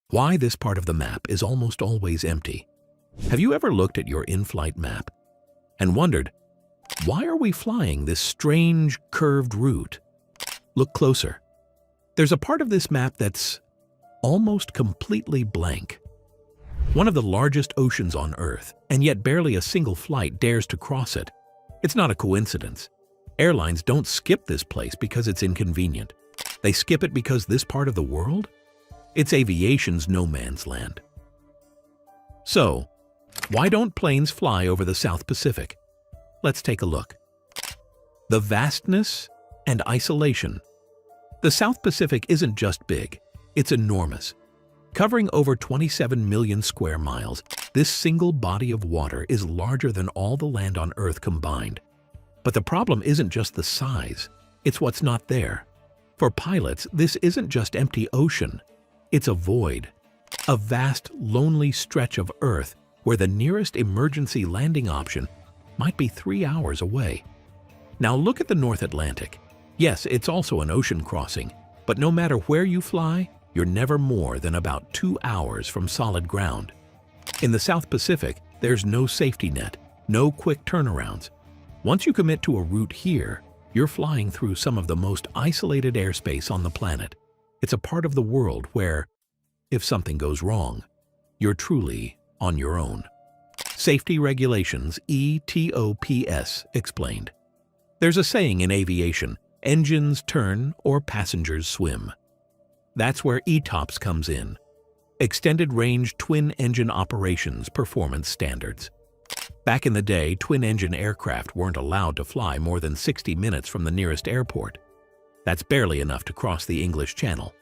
Why this part of the map is almost always empty. Have you ever looked at your in-flight map and wondered, why are we flying this strange, curved route? Look closer. There's a part of this map that's almost completely blank. One of the largest oceans on Earth, and yet barely a single flight dares to cross it. It's not a coincidence. Airlines don't skip this place because it's inconvenient. They skip it because this part of the world? It's aviation's no man's land. So, why don't planes fly over the South Pacific? Let's take a look. The vastness and isolation. The South Pacific isn't just big, it's enormous. Covering over 27 million square miles, this single body of water is larger than all the land on Earth combined. But the problem isn't just the size, it's what's not there. For pilots, this isn't just empty ocean, it's a void. A vast, lonely stretch of Earth where the nearest emergency landing option might be 3 hours away. Now look at the North Atlantic. Yes, it's also an ocean crossing, but no matter where you fly, you're never more than about 2 hours from solid ground. In the South Pacific, there's no safety net, no quick turnarounds. Once you commit to a route here, you're flying through some of the most isolated airspace on the planet. It's a part of the world where, if something goes wrong, you're truly on your own. Safety regulations, it.It explained. There's a saying in aviation, engines turn or passengers swim. That's where ETOPS comes in. Extended Range Twin Engine Operations Performance Standards. Back in the day, twin-engine aircraft weren't allowed to fly more than 60 minutes from the nearest airport. That's barely enough to cross the English Channel.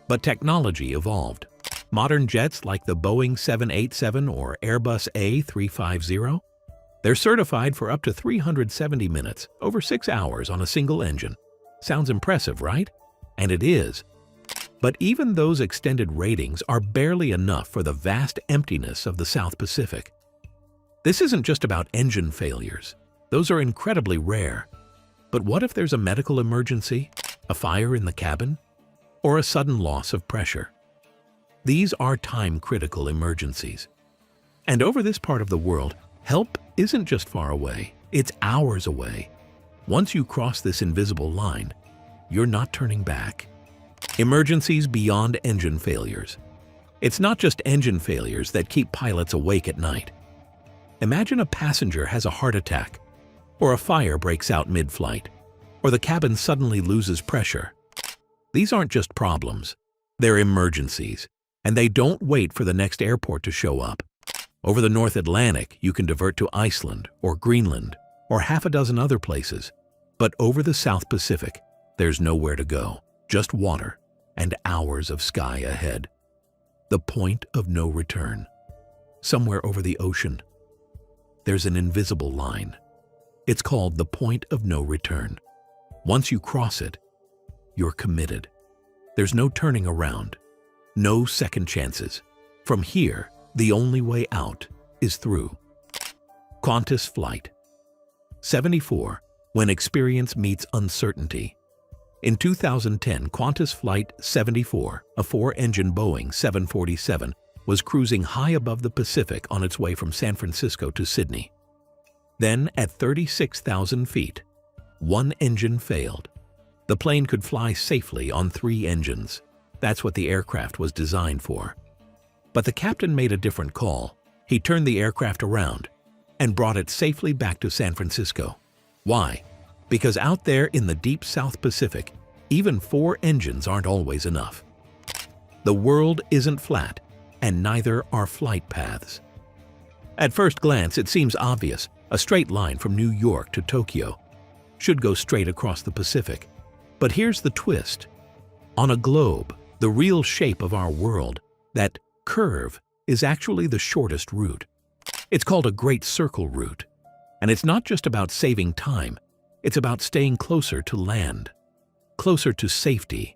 But technology evolved. Modern jets like the Boeing 787 or Airbus A350, they're certified for up to 370 minutes, over 6 hours on a single engine. Sounds impressive, right? And it is. But even those extended ratings are barely enough for the vast emptiness of the South Pacific. This isn't just about engine failures. Those are incredibly rare. But what if there's a medical emergency, a fire in the cabin, or a sudden loss of pressure? These are time-critical emergencies. And over this part of the world, help isn't just far away, it's hours away. Once you cross this invisible line, you're not turning back. Emergencies beyond engine failures. It's not just engine failures that keep pilots awake at night. Imagine a passenger has a heart attack, or a fire breaks out mid-flight, or the cabin suddenly loses pressure. These aren't just problems, they're emergencies, and they don't wait for the next airport to show up. Over the North Atlantic, you can divert to Iceland or Greenland or half a dozen other places. But over the South Pacific, there's nowhere to go, just water and hours of sky ahead. The point of no return. Somewhere over the ocean, there's an invisible line. It's called the point of no return. Once you cross it, you're committed. There's no turning around, no second chances. From here, the only way out is through. Qantas Flight 74, when experience meets uncertainty. In 2010, Qantas Flight 74, a 4-engine Boeing 747, was cruising high above the Pacific on its way from San Francisco to Sydney. Then, at 36,000 feet, one engine failed. The plane could fly safely on 3 engines. That's what the aircraft was designed for. But the captain made a different call. He turned the aircraft around and brought it safely back to San Francisco. Why? Because out there in the deep South Pacific, even 4 engines aren't always enough. The world isn't flat, and neither are flight paths. At first glance, it seems obvious. A straight line from New York to Tokyo should go straight across the Pacific. But here's the twist. On a globe, the real shape of our world, that curve is actually the shortest route. It's called a Great Circle route. And it's not just about saving time, it's about staying closer to land, closer to safety.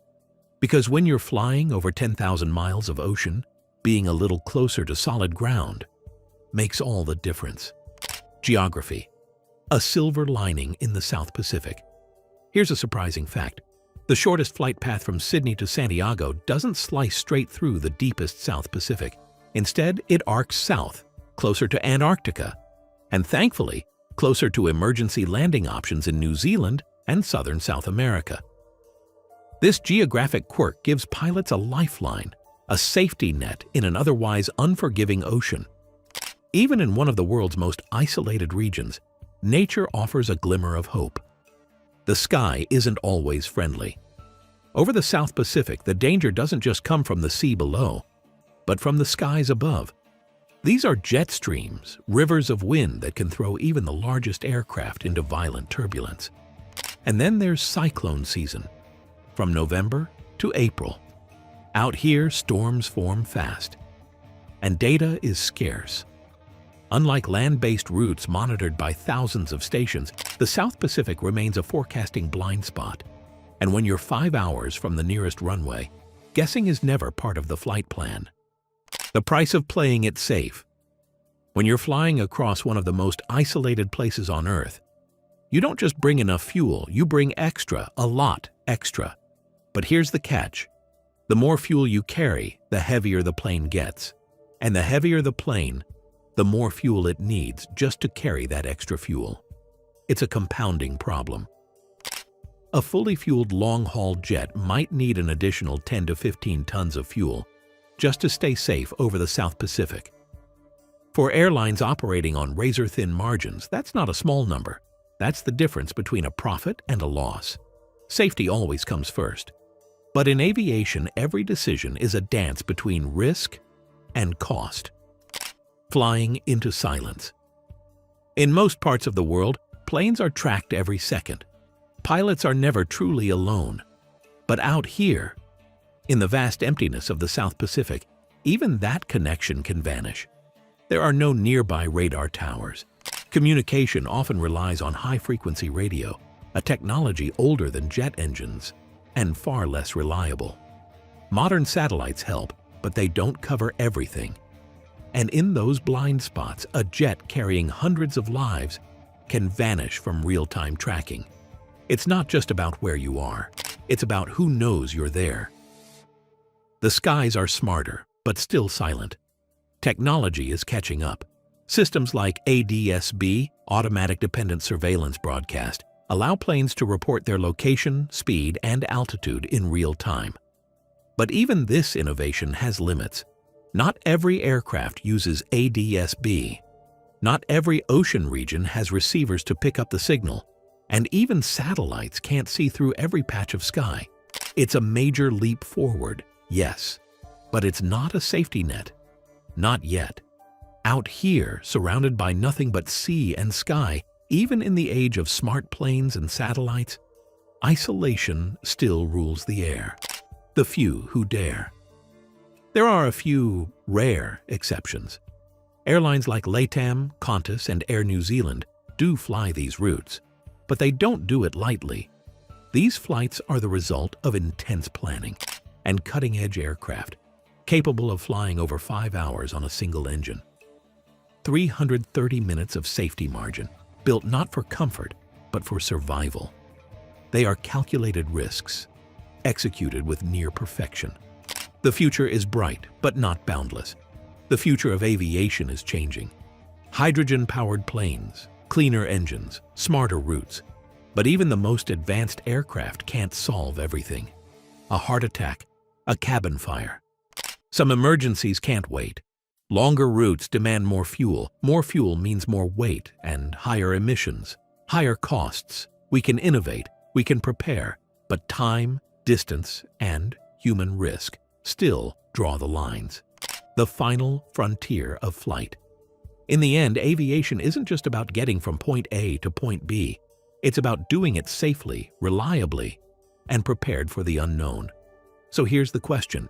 Because when you're flying over 10,000 miles of ocean, being a little closer to solid ground makes all the difference. Geography. A silver lining in the South Pacific. Here's a surprising fact. The shortest flight path from Sydney to Santiago doesn't slice straight through the deepest South Pacific. Instead, it arcs south, closer to Antarctica, and thankfully, closer to emergency landing options in New Zealand and southern South America. This geographic quirk gives pilots a lifeline, a safety net in an otherwise unforgiving ocean. Even in one of the world's most isolated regions, nature offers a glimmer of hope. The sky isn't always friendly. Over the South Pacific, the danger doesn't just come from the sea below, but from the skies above. These are jet streams, rivers of wind that can throw even the largest aircraft into violent turbulence. And then there's cyclone season, from November to April. Out here, storms form fast, and data is scarce. Unlike land-based routes monitored by thousands of stations, the South Pacific remains a forecasting blind spot. And when you're 5 hours from the nearest runway, guessing is never part of the flight plan. The price of playing it safe. When you're flying across one of the most isolated places on Earth, you don't just bring enough fuel, you bring extra, a lot extra. But here's the catch. The more fuel you carry, the heavier the plane gets. And the heavier the plane, the more fuel it needs just to carry that extra fuel. It's a compounding problem. A fully fueled long-haul jet might need an additional 10 to 15 tons of fuel just to stay safe over the South Pacific. For airlines operating on razor-thin margins, that's not a small number. That's the difference between a profit and a loss. Safety always comes first. But in aviation, every decision is a dance between risk and cost. Flying into silence. In most parts of the world, planes are tracked every second. Pilots are never truly alone. But out here, in the vast emptiness of the South Pacific, even that connection can vanish. There are no nearby radar towers. Communication often relies on high-frequency radio, a technology older than jet engines and far less reliable. Modern satellites help, but they don't cover everything. And in those blind spots, a jet carrying hundreds of lives can vanish from real-time tracking. It's not just about where you are. It's about who knows you're there. The skies are smarter, but still silent. Technology is catching up. Systems like ADS-B, Automatic Dependent Surveillance Broadcast, allow planes to report their location, speed, and altitude in real time. But even this innovation has limits. Not every aircraft uses ADS-B. Not every ocean region has receivers to pick up the signal. And even satellites can't see through every patch of sky. It's a major leap forward, yes, but it's not a safety net. Not yet. Out here, surrounded by nothing but sea and sky, even in the age of smart planes and satellites, isolation still rules the air. The few who dare. There are a few rare exceptions. Airlines like LATAM, Qantas, and Air New Zealand do fly these routes, but they don't do it lightly. These flights are the result of intense planning and cutting-edge aircraft, capable of flying over 5 hours on a single engine. 330 minutes of safety margin, built not for comfort, but for survival. They are calculated risks, executed with near perfection. The future is bright, but not boundless. The future of aviation is changing. Hydrogen-powered planes, cleaner engines, smarter routes. But even the most advanced aircraft can't solve everything. A heart attack, a cabin fire. Some emergencies can't wait. Longer routes demand more fuel. More fuel means more weight and higher emissions, higher costs. We can innovate, we can prepare, but time, distance, and human risk still draw the lines. The final frontier of flight. In the end, aviation isn't just about getting from point A to point B. It's about doing it safely, reliably, and prepared for the unknown. So here's the question.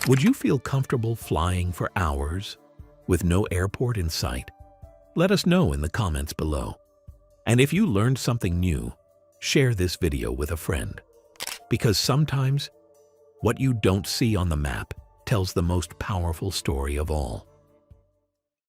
Would you feel comfortable flying for hours with no airport in sight? Let us know in the comments below. And if you learned something new, share this video with a friend. Because sometimes, what you don't see on the map tells the most powerful story of all.